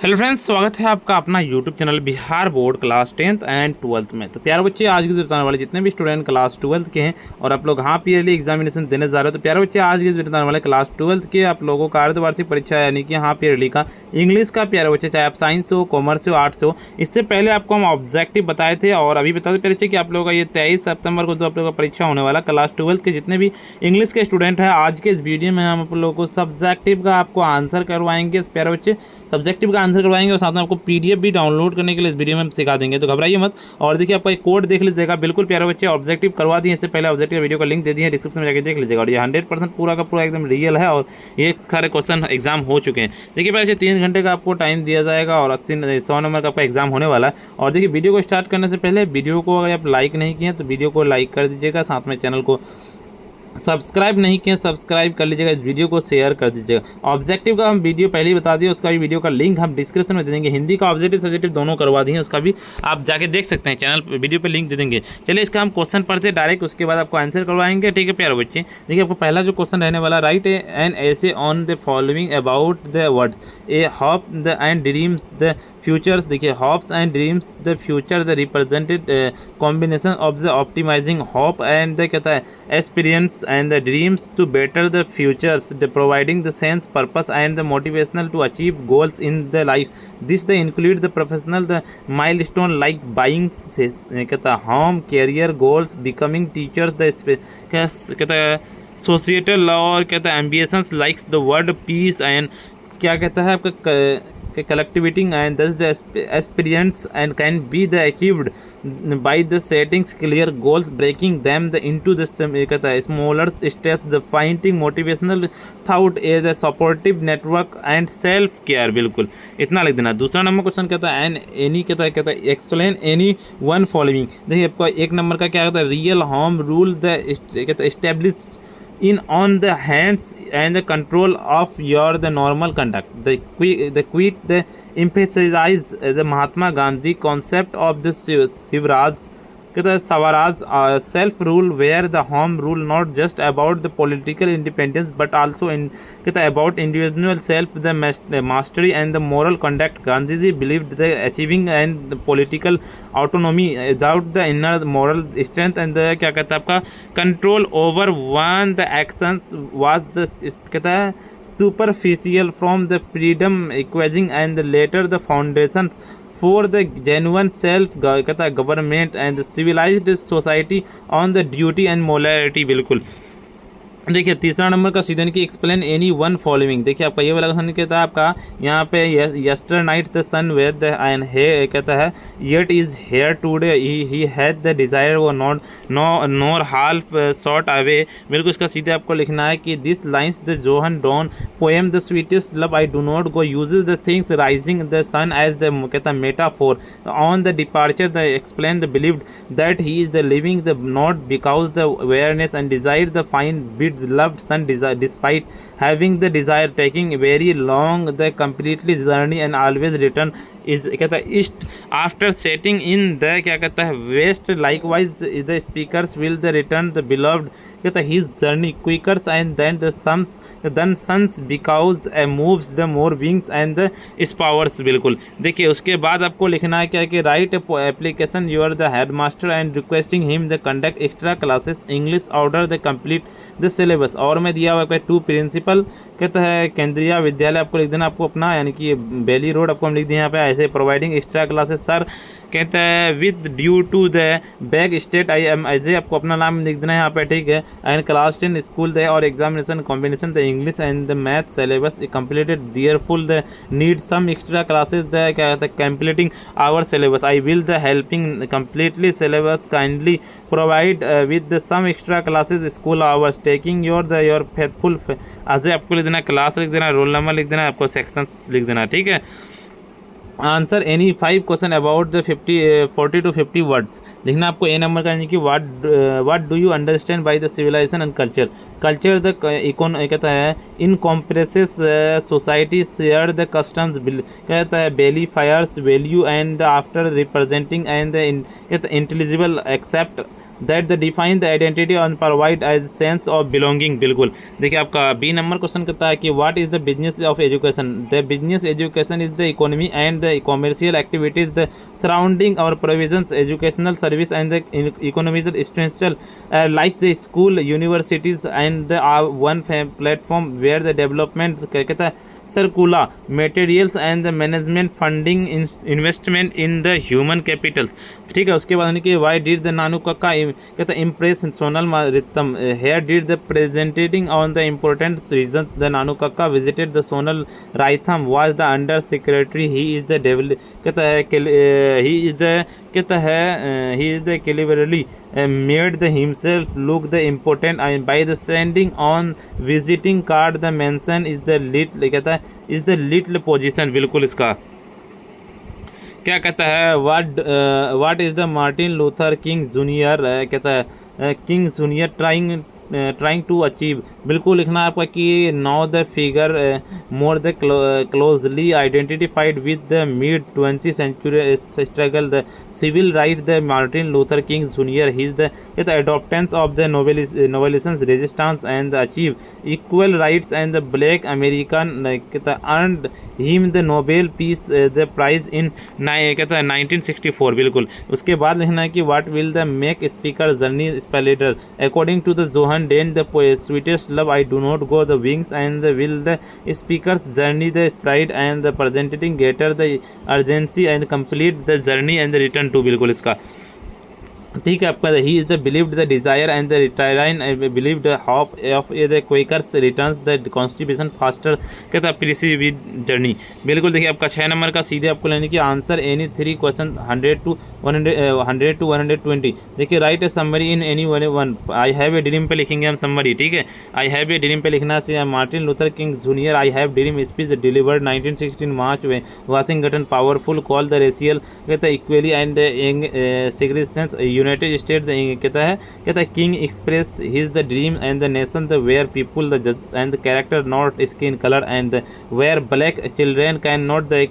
Hello friends, स्वागत है आपका अपना YouTube channel Bihar board class 10th and 12th में। तो प्यारे बच्चे, आज के बताने वाले जितने भी स्टूडेंट क्लास 12th के हैं और आप लोग हाफ ईयरली एग्जामिनेशन देने जा रहे हो, तो प्यारे बच्चे आज के बताने वाले क्लास 12th के आप लोगों का अर्धवार्षिक परीक्षा यानी कि हाफ ईयरली का इंग्लिश का प्यारे बच्चे, चाहे आप साइंस हो, कॉमर्स हो, आर्ट्स हो, इससे पहले आपको हम ऑब्जेक्टिव बताए थे और अभी बता दें प्यारे बच्चे कि आप लोगों का ये 23 सितंबर को जो आप लोगों का परीक्षा होने वाला क्लास 12th के जितने भी इंग्लिश के स्टूडेंट हैं, आज के इस वीडियो में हम आप लोगों को सब्जेक्टिव का आपको आंसर करवाएंगे। प्यारे बच्चे, सब्जेक्टिव का आंसर करवाएंगे और साथ में आपको पीडीएफ भी डाउनलोड करने के लिए इस वीडियो में हम सिखा देंगे, तो घबराइए मत। और देखिए, आपका एक कोड देख लीजिएगा, बिल्कुल प्यारे बच्चे, ऑब्जेक्टिव करवा दिए इससे पहले ऑब्जेक्टिव वीडियो का लिंक दे दिए, डिस्क्रिप्शन में जाकर देख लीजिएगा। और ये 100% पूरा का पूरा एकदम रियल है और ये सारे क्वेश्चन एग्जाम हो चुके हैं। देखिए प्यारे, 3 घंटे का आपको टाइम दिया जाएगा और 100 नंबर का आपका एग्जाम होने वाला है। और देखिए, वीडियो को स्टार्ट करने से पहले वीडियो को अगर आप लाइक नहीं किए तो वीडियो को लाइक कर दीजिएगा, साथ में चैनल को सब्सक्राइब नहीं किया सब्सक्राइब कर लीजिएगा, इस वीडियो को शेयर कर दीजिएगा। ऑब्जेक्टिव का हम वीडियो पहले ही बता दिए, उसका भी वीडियो का लिंक हम डिस्क्रिप्शन में दे देंगे। हिंदी का ऑब्जेक्टिव सब्जेक्टिव दोनों करवा दिए, उसका भी आप जाके देख सकते हैं, चैनल वीडियो पे लिंक दे देंगे। चलिए, इसका हम क्वेश्चन पढ़ते हैं डायरेक्ट, उसके बाद आपको आंसर करवाएंगे, ठीक है प्यारे बच्चे। देखिए, आपको पहला जो क्वेश्चन रहने वाला, write an essay on the following about the words a hope the and dreams the futures. देखिए, hopes and dreams the future the represented combination of the optimising hope and the कहता है experience and the dreams to better the futures, the providing the sense, purpose and the motivational to achieve goals in the life. This they include the professional the milestone like buying कहता है home, career goals, becoming teachers, the कहता है societal law और कहता है ambitions like the word peace and क्या कहता है आपका collectivity and thus the experience and can be the achieved by the settings clear goals, breaking them into the कहता है smaller steps, the finding motivational thought as a supportive network and self care। बिल्कुल इतना लिख देना। दूसरा number question कहता है an any कहता है एक्सप्लेन एनी वन फॉलोइंग। देखिए, आपका एक नंबर का क्या कहता है, रियल होम रूल द कहता है establish in on the hands and the control of your the normal conduct, the quit the emphasize the Mahatma Gandhi concept of the Shivraj कहता है swaraj self rule where the home rule not just about the political independence but also कहता है about individual self the mastery and the moral conduct. Gandhi ji believed the achieving and political autonomy without the inner moral strength and the क्या कहता है आपका control over one the actions was the कहता है superficial from the freedom equating and later the foundation for the genuine self कहता है government and civilised society on the duty and morality. बिल्कुल देखिए, तीसरा नंबर का सीधन की एक्सप्लेन एनी वन फॉलोइंग। देखिए, आपका ये वाला क्वेश्चन कहता है आपका यहाँ पे yesternight the sun went and he कहता है yet is here today he had the desire वो not nor half short away. बिल्कुल इसका सीधे आपको लिखना है कि this lines the John Donne poem the sweetest love I do not go uses the things rising the sun as the कहता है metaphor on the departure the explain the believed that he is the living the not because the awareness and desire the fine bit loved son despite having the desire taking very long the completely journey and always return is कहता है east after setting in the क्या कहता है west likewise the speakers will the return the beloved कहता है his journey quickers and then the suns because moves the more wings and the spurs. बिल्कुल देखिए, उसके बाद आपको लिखना है क्या कि write application you are the head master and requesting him the conduct extra classes English order the complete the syllabus. और में दिया हुआ टू प्रिंसिपल कहता है केंद्रीय विद्यालय आपको लिख देना, आपको अपना यानी कि बेली रोड आपको हम लिख दिए यहाँ पे ऐसे प्रोवाइडिंग एक्स्ट्रा क्लासेस सर कहता है with due to the bag state I am ऐसे आपको अपना नाम लिख देना है यहाँ पे, ठीक है। एंड क्लास 10 स्कूल द और examination combination the English and the math syllabus completed therefore the need some extra classes the क्या कहता है completing our syllabus I will the helping completely syllabus kindly provide with the some extra classes school hours taking your faithful ऐसे आपको लिख देना, class लिख देना, roll number लिख देना, आपको सेक्शन लिख देना, ठीक है। Answer any 5 question about the 40 to 50 words लिखना आपको ए नंबर का, यानी कि what do you understand by the civilisation and culture. Culture the कहता है in compresses society share the customs कहता है beliefs value and the after representing and the intelligible except that the define the identity और provide as sense of belonging. बिल्कुल देखिए आपका B number question कहता है कि what is the business of education. The business education is the economy and the commercial activities the surrounding और provisions educational service and the economic essential like the school universities and the one platform where the development कहता है circular materials and the management funding investment in the human capitals। ठीक है, उसके बाद कि why did the नानू कक्का कहता है impress Sonal Ritam. here did the presenting on the important reasons the नानू कक्का visited the Sonal राइथम was the under secretary he is the devil कहता है he is the कहता है he is the cleverly made the himself look the important and by the sending on visiting card the mention is the little कहता है is the little position। बिल्कुल इसका क्या कहता है what is the Martin Luther King junior कहता है King junior trying to achieve. बिल्कुल लिखना है आपका कि now the figure more the closely identified with the mid 20th century struggle the civil right the Martin Luther King junior he is the adoptance of the nonviolence resistance and achieve equal rights and the black American earned him the Nobel peace the prize in कहता है 1964। बिल्कुल उसके बाद लिखना है कि what will the make speaker journey स्पेलेटर according to the John Then the sweetest love I do not go the wings and the will the speaker's journey the sprite and the presenting greater the urgency and complete the journey and the return to। बिल्कुल इसका ठीक है आपका he is the believed the desire and the रिटायराइन believed hop of the quakers returns the constipation faster कहता है प्रिसीविड journey. बिल्कुल देखिए आपका 6 नंबर का सीधे आपको लेने की आंसर एनी 3 क्वेश्चन 100 to 120। देखिए right a summary in any one. I have a dream पे लिखेंगे हम समरी। ठीक है, आई हैव ए ड्रीम पे लिखना है Martin Luther King Junior I have dream speech delivered 1916 March में Washington powerful call the racial कहता है equally and significance United State कहता है King express his the dream and the nation the where people the जज and the character not skin colour and where black children can not the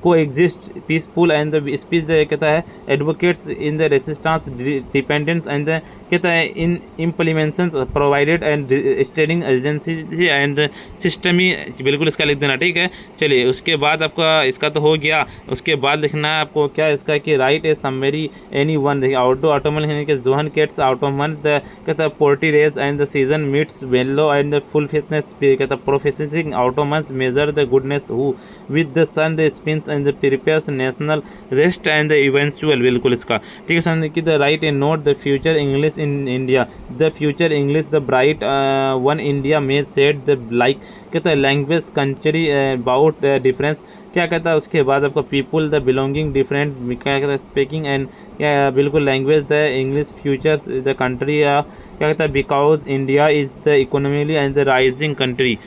coexist peaceful and the speech कहता है advocates in the resistance dependence and कहता है in implementation provided and standing agency and सिस्टमी। बिल्कुल इसका लिख देना। ठीक है, चलिए उसके बाद आपका इसका तो हो गया। उसके बाद लिखना है आपको क्या इसका कि write a summary any one. देखिए आउटडोर ऑटोमल लिखने के जोहन केट्स ऑटोमन कहता है portrays and the season meets mellow and the full fitness कहता है professing autumns measure the goodness who with the sun the spins and the prepares national rest and the eventual. बिल्कुल इसका ठीक है सन की the write a note the future English in India the future English the bright one India में set the like कहता है language country about difference क्या कहता है। उसके बाद आपका पीपुल द बिलोंगिंग डिफरेंट क्या कहता है स्पीकिंग एंड बिल्कुल language the English futures the country क्या कहता है because India is the economically and the rising country.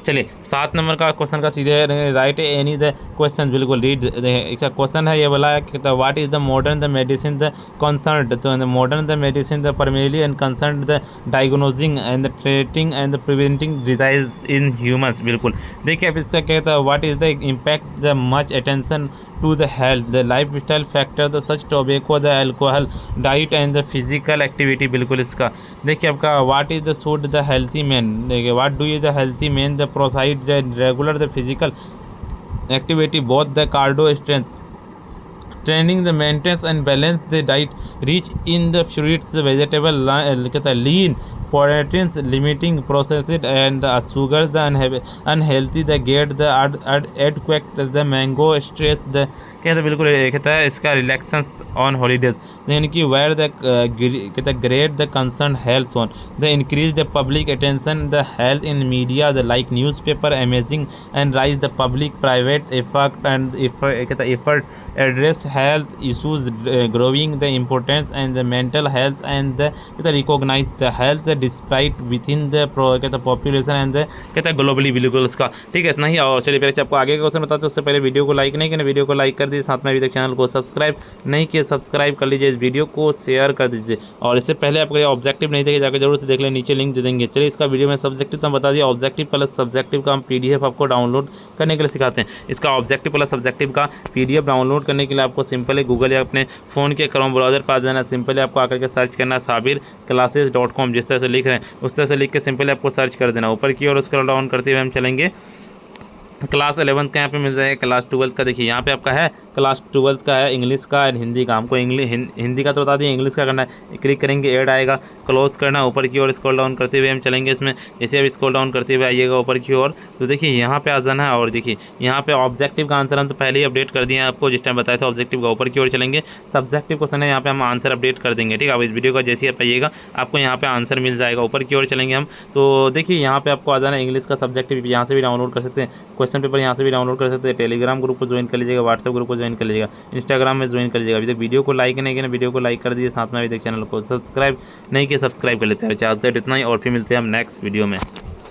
चलिए 7 नंबर का क्वेश्चन का सीधे राइट एनी द क्वेश्चन। बिल्कुल रीड इसका क्वेश्चन है ये बोला है कि what is the modern the medicine the concern. तो modern the medicine the primarily and concern the diagnosing and the treating and the preventing disease in humans. बिल्कुल देखिए अब इसका कहता है what is the impact the much attention to the health the lifestyle factor the such tobacco the alcohol diet and the physical activity। बिल्कुल इसका देखिए आपका what is the should the healthy man। देखिए what do you the healthy man the proceed the regular the physical activity both the cardio strength training the maintenance and balance the diet rich in the fruits the vegetable कहता है lean proteins limiting processed and the sugars the unhealthy the get the adequate the mango stress the कहता है बिल्कुल कहता है इसका relaxants on holidays यानी कि वेयर द कहता है great the concern health on the increase the public attention the health in media the like news paper amazing and rise the public private effect and कहता है effort address health issues growing the importance and the mental health and the कहता है recognise the health the despite with in the कहते हैं population and the कहते हैं globally बिल्कुल उसका, ठीक है इतना ही। और चलिए पहले आपको आगे का क्वेश्चन बताते हैं, उससे पहले वीडियो को लाइक नहीं किया, वीडियो को लाइक कर दीजिए, साथ में अभी तक चैनल को सब्सक्राइब नहीं किया सब्सक्राइब कर लीजिए, इस वीडियो को शेयर कर दीजिए। और इससे पहले आपको ये ऑब्जेक्टिव नहीं देखे जाकर जरूर से देख लें, नीचे लिंक दे देंगे। चलिए इसका वीडियो में सब्जेक्टिव तो हम बता दिया, ऑब्जेक्टिव प्लस सब्जेक्टिव का हम पीडीएफ आपको डाउनलोड करने के लिए सिखाते हैं। इसका ऑब्जेक्टिव प्लस सब्जेक्टिव का पीडीएफ डाउनलोड करने के लिए आपको सिंपल है गूगल या अपने फ़ोन के क्रोम ब्राउजर पास जाना, सिंपली आपको आकर के सर्च करना sabirclasses.com, जिस तरह से लिख रहे हैं उस तरह से लिख के सिंपली आपको सर्च कर देना। ऊपर की ओर स्क्रॉल डाउन करते हुए हम चलेंगे, क्लास 11th का यहाँ पे मिल जाएगा, क्लास 12th का देखिए यहाँ पे आपका है, क्लास 12th का है इंग्लिश का एंड हिंदी का। हमको हिंदी का तो बता दिए, इंग्लिश का करना है। क्लिक करेंगे, ऐड आएगा, क्लोज करना, ऊपर की ओर स्क्रॉल डाउन करते हुए हम चलेंगे इसमें। जैसे अब स्क्रॉल डाउन करते हुए आइएगा ऊपर की ओर तो देखिए यहाँ पे आ जाना है। और देखिए यहाँ पे ऑब्जेक्टिव का आंसर हम तो पहले ही अपडेट कर दिए हैं आपको, जिस टाइम बताया था ऑब्जेक्टिव का। ऊपर की ओर चलेंगे, सब्जेक्टिव क्वेश्चन है, यहाँ पे हम आंसर अपडेट कर देंगे, ठीक है। अब इस वीडियो का जैसे आप आइएगा आपको यहाँ पे आंसर मिल जाएगा। ऊपर की ओर चलेंगे हम तो देखिए यहाँ पे आपको आ जाना है इंग्लिश का सब्जेक्टिव, यहाँ से भी डाउनलोड कर सकते हैं, क्वेश्चन पेपर यहाँ से भी डाउनलोड कर सकते हैं। टेलीग्राम ग्रुप को ज्वाइन कर लीजिएगा, व्हाट्सएप ग्रुप को ज्वाइन कर लीजिएगा, इंस्टाग्राम में ज्वाइन कर लीजिएगा। अभी तक वीडियो को लाइक नहीं किया, वीडियो को लाइक कर दीजिए, साथ में अभी तक चैनल को सब्सक्राइब नहीं किया सब्सक्राइब कर लेते हैं। आज का इतना ही, और फिर मिलते हैं हम नेक्स्ट वीडियो में।